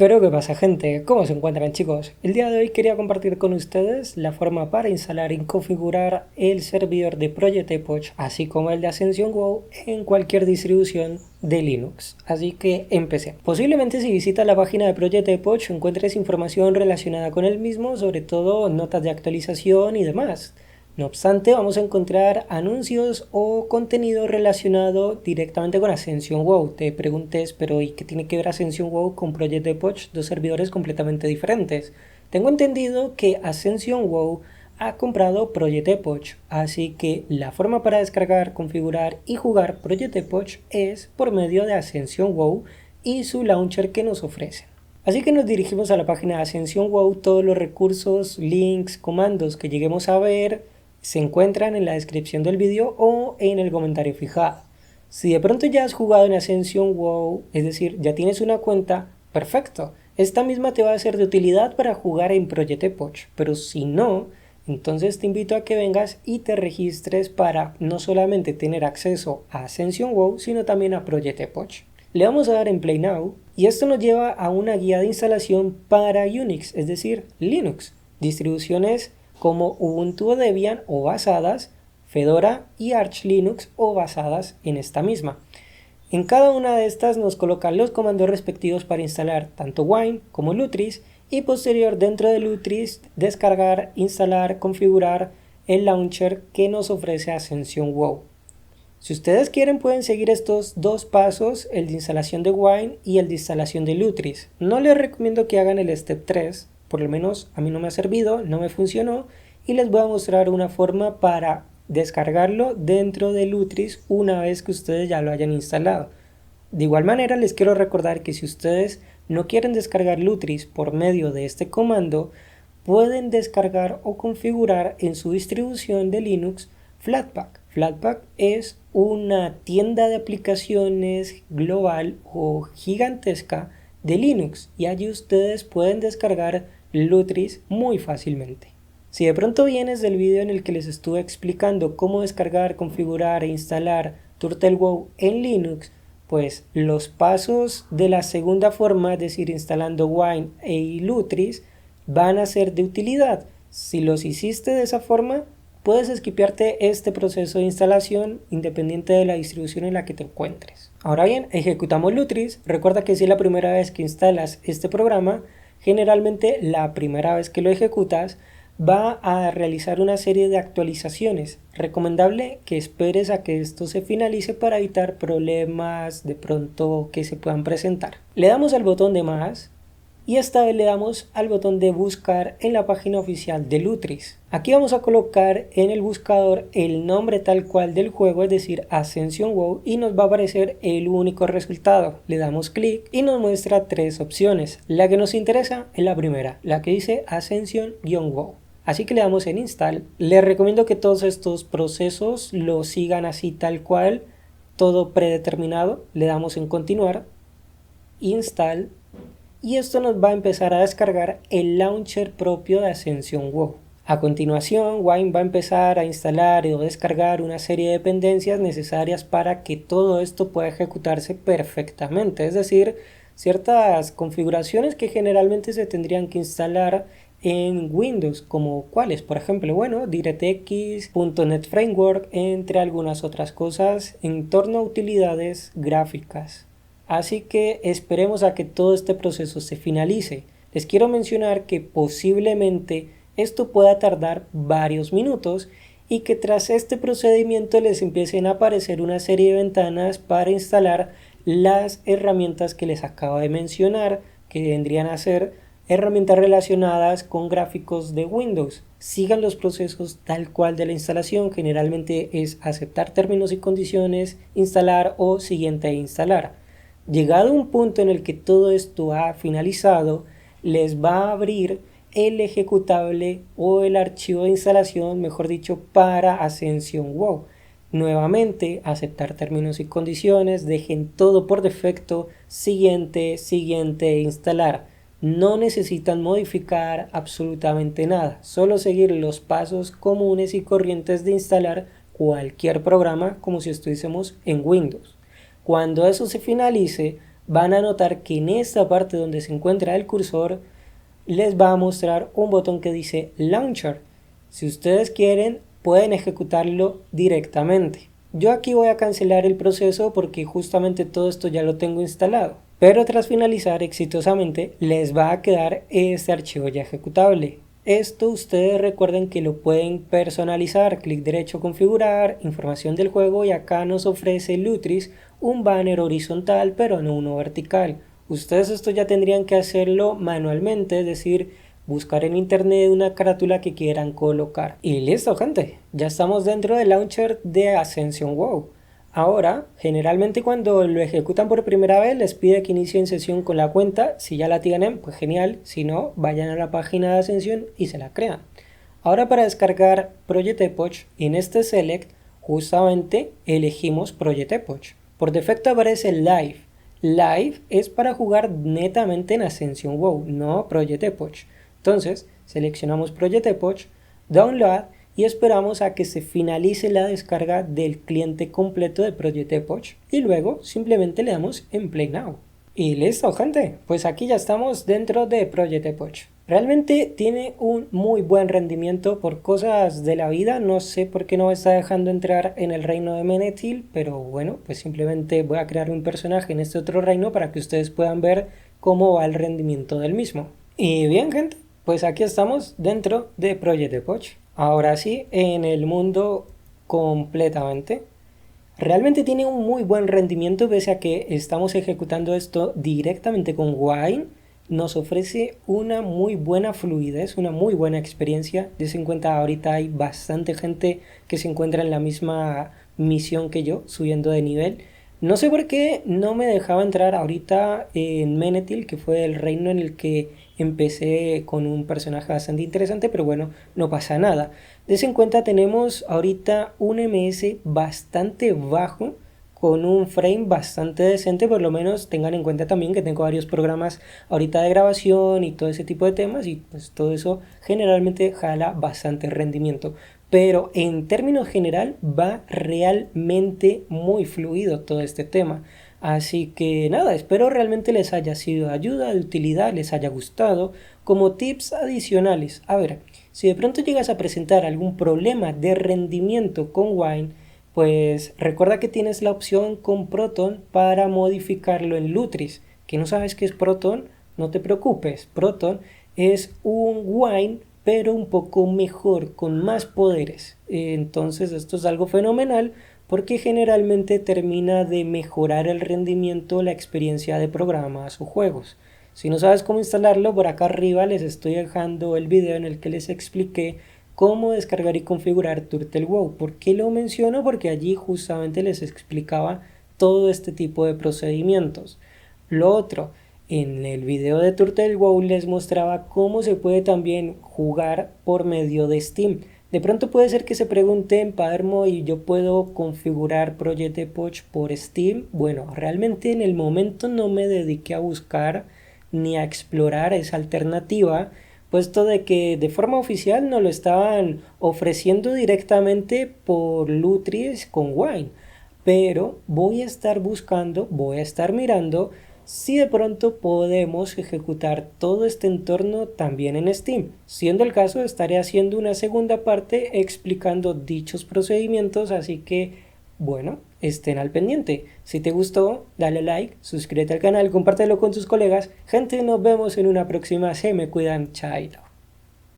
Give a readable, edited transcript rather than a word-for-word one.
Pero ¿qué pasa, gente? ¿Cómo se encuentran, chicos? El día de hoy quería compartir con ustedes la forma para instalar y configurar el servidor de Project Epoch, así como el de Ascension WoW en cualquier distribución de Linux. Así que empecé. Posiblemente si visitas la página de Project Epoch encuentres información relacionada con el mismo, sobre todo notas de actualización y demás. No obstante, vamos a encontrar anuncios o contenido relacionado directamente con Ascension WoW. Te preguntes, pero ¿y qué tiene que ver Ascension WoW con Project Epoch? Dos servidores completamente diferentes. Tengo entendido que Ascension WoW ha comprado Project Epoch, así que la forma para descargar, configurar y jugar Project Epoch es por medio de Ascension WoW y su launcher que nos ofrecen. Así que nos dirigimos a la página de Ascension WoW. Todos los recursos, links, comandos que lleguemos a ver se encuentran en la descripción del vídeo o en el comentario fijado. Si de pronto ya has jugado en Ascension WoW, es decir, ya tienes una cuenta, perfecto. Esta misma te va a ser de utilidad para jugar en Project Epoch, pero si no, entonces te invito a que vengas y te registres para no solamente tener acceso a Ascension WoW, sino también a Project Epoch. Le vamos a dar en Play Now y esto nos lleva a una guía de instalación para Unix, es decir, Linux, distribuciones como Ubuntu o Debian o basadas, Fedora y Arch Linux o basadas en esta misma. En cada una de estas nos colocan los comandos respectivos para instalar tanto Wine como Lutris y posterior dentro de Lutris descargar, instalar, configurar el launcher que nos ofrece Ascension WoW. Si ustedes quieren pueden seguir estos dos pasos, el de instalación de Wine y el de instalación de Lutris. No les recomiendo que hagan el step 3, por lo menos a mí no me ha servido, no me funcionó, y les voy a mostrar una forma para descargarlo dentro de Lutris una vez que ustedes ya lo hayan instalado. De igual manera les quiero recordar que si ustedes no quieren descargar Lutris por medio de este comando, pueden descargar o configurar en su distribución de Linux Flatpak. Flatpak es una tienda de aplicaciones global o gigantesca de Linux y allí ustedes pueden descargar Lutris muy fácilmente. Si de pronto vienes del video en el que les estuve explicando cómo descargar, configurar e instalar TurtleWow en Linux, pues los pasos de la segunda forma, es decir, instalando Wine e Lutris, van a ser de utilidad. Si los hiciste de esa forma, puedes esquipearte este proceso de instalación independiente de la distribución en la que te encuentres. Ahora bien, ejecutamos Lutris. Recuerda que si es la primera vez que instalas este programa, generalmente la primera vez que lo ejecutas va a realizar una serie de actualizaciones. Recomendable que esperes a que esto se finalice para evitar problemas de pronto que se puedan presentar. Le damos al botón de más y esta vez le damos al botón de buscar en la página oficial de Lutris. Aquí vamos a colocar en el buscador el nombre tal cual del juego, es decir, Ascension WoW, y nos va a aparecer el único resultado. Le damos clic y nos muestra tres opciones. La que nos interesa es la primera, la que dice Ascension-WoW. Así que le damos en Install. Les recomiendo que todos estos procesos lo sigan así tal cual, todo predeterminado. Le damos en Continuar, Install, y esto nos va a empezar a descargar el launcher propio de Ascension WoW. A continuación, Wine va a empezar a instalar o descargar una serie de dependencias necesarias para que todo esto pueda ejecutarse perfectamente, es decir, ciertas configuraciones que generalmente se tendrían que instalar en Windows, como cuáles, por ejemplo, bueno, DirectX, .NET Framework, entre algunas otras cosas en torno a utilidades gráficas. Así que esperemos a que todo este proceso se finalice. Les quiero mencionar que posiblemente esto pueda tardar varios minutos y que tras este procedimiento les empiecen a aparecer una serie de ventanas para instalar las herramientas que les acabo de mencionar, que vendrían a ser herramientas relacionadas con gráficos de Windows. Sigan los procesos tal cual de la instalación, generalmente es aceptar términos y condiciones, instalar o siguiente a instalar. Llegado un punto en el que todo esto ha finalizado, les va a abrir el ejecutable o el archivo de instalación, mejor dicho, para Ascension WoW. Nuevamente, aceptar términos y condiciones, dejen todo por defecto, siguiente, instalar. No necesitan modificar absolutamente nada, solo seguir los pasos comunes y corrientes de instalar cualquier programa como si estuviésemos en Windows. Cuando eso se finalice, van a notar que en esta parte donde se encuentra el cursor les va a mostrar un botón que dice Launcher. Si ustedes quieren, pueden ejecutarlo directamente. Yo aquí voy a cancelar el proceso porque justamente todo esto ya lo tengo instalado. Pero tras finalizar exitosamente, les va a quedar este archivo ya ejecutable. Esto ustedes recuerden que lo pueden personalizar, clic derecho configurar, información del juego, y acá nos ofrece Lutris un banner horizontal pero no uno vertical. Ustedes esto ya tendrían que hacerlo manualmente, es decir, buscar en internet una carátula que quieran colocar. Y listo, gente, ya estamos dentro del launcher de Ascension WoW. Ahora, generalmente cuando lo ejecutan por primera vez les pide que inicien sesión con la cuenta. Si ya la tienen, pues genial. Si no, vayan a la página de Ascension y se la crean. Ahora, para descargar Project Epoch, en este Select justamente elegimos Project Epoch. Por defecto aparece Live. Live es para jugar netamente en Ascension WoW, no Project Epoch. Entonces, seleccionamos Project Epoch, Download, y esperamos a que se finalice la descarga del cliente completo de Project Epoch y luego simplemente le damos en Play Now. Y listo, gente, pues aquí ya estamos dentro de Project Epoch. Realmente tiene un muy buen rendimiento. Por cosas de la vida, no sé por qué no me está dejando entrar en el reino de Menethil, pero bueno, pues simplemente voy a crear un personaje en este otro reino para que ustedes puedan ver cómo va el rendimiento del mismo. Y bien, gente, pues aquí estamos dentro de Project Epoch. Ahora sí, en el mundo completamente. Realmente tiene un muy buen rendimiento pese a que estamos ejecutando esto directamente con Wine. Nos ofrece una muy buena fluidez, una muy buena experiencia. Des en cuenta, ahorita hay bastante gente que se encuentra en la misma misión que yo, subiendo de nivel. No sé por qué no me dejaba entrar ahorita en Menethil, que fue el reino en el que empecé con un personaje bastante interesante, pero bueno, no pasa nada. Des en cuenta, tenemos ahorita un MS bastante bajo, con un frame bastante decente. Por lo menos tengan en cuenta también que tengo varios programas ahorita de grabación y todo ese tipo de temas, y pues todo eso generalmente jala bastante rendimiento. Pero en términos general va realmente muy fluido todo este tema. Así que nada, espero realmente les haya sido de ayuda, de utilidad, les haya gustado. Como tips adicionales, a ver, si de pronto llegas a presentar algún problema de rendimiento con Wine, pues recuerda que tienes la opción con Proton para modificarlo en Lutris. Que no sabes qué es Proton, no te preocupes. Proton es un Wine pero un poco mejor, con más poderes. Entonces esto es algo fenomenal porque generalmente termina de mejorar el rendimiento, la experiencia de programas o juegos. Si no sabes cómo instalarlo, por acá arriba les estoy dejando el video en el que les expliqué cómo descargar y configurar Turtle WoW. ¿Por qué lo menciono? Porque allí justamente les explicaba todo este tipo de procedimientos. Lo otro, en el video de Turtle WoW les mostraba cómo se puede también jugar por medio de Steam. De pronto puede ser que se pregunten, Padermo, ¿y yo puedo configurar Project Epoch por Steam? Bueno, realmente en el momento no me dediqué a buscar ni a explorar esa alternativa, puesto de que de forma oficial no lo estaban ofreciendo directamente por Lutris con Wine. Pero voy a estar buscando, voy a estar mirando si de pronto podemos ejecutar todo este entorno también en Steam. Siendo el caso, estaré haciendo una segunda parte explicando dichos procedimientos, así que bueno, estén al pendiente. Si te gustó, dale like, suscríbete al canal, compártelo con tus colegas. Gente, nos vemos en una próxima. Se me cuidan, chaito.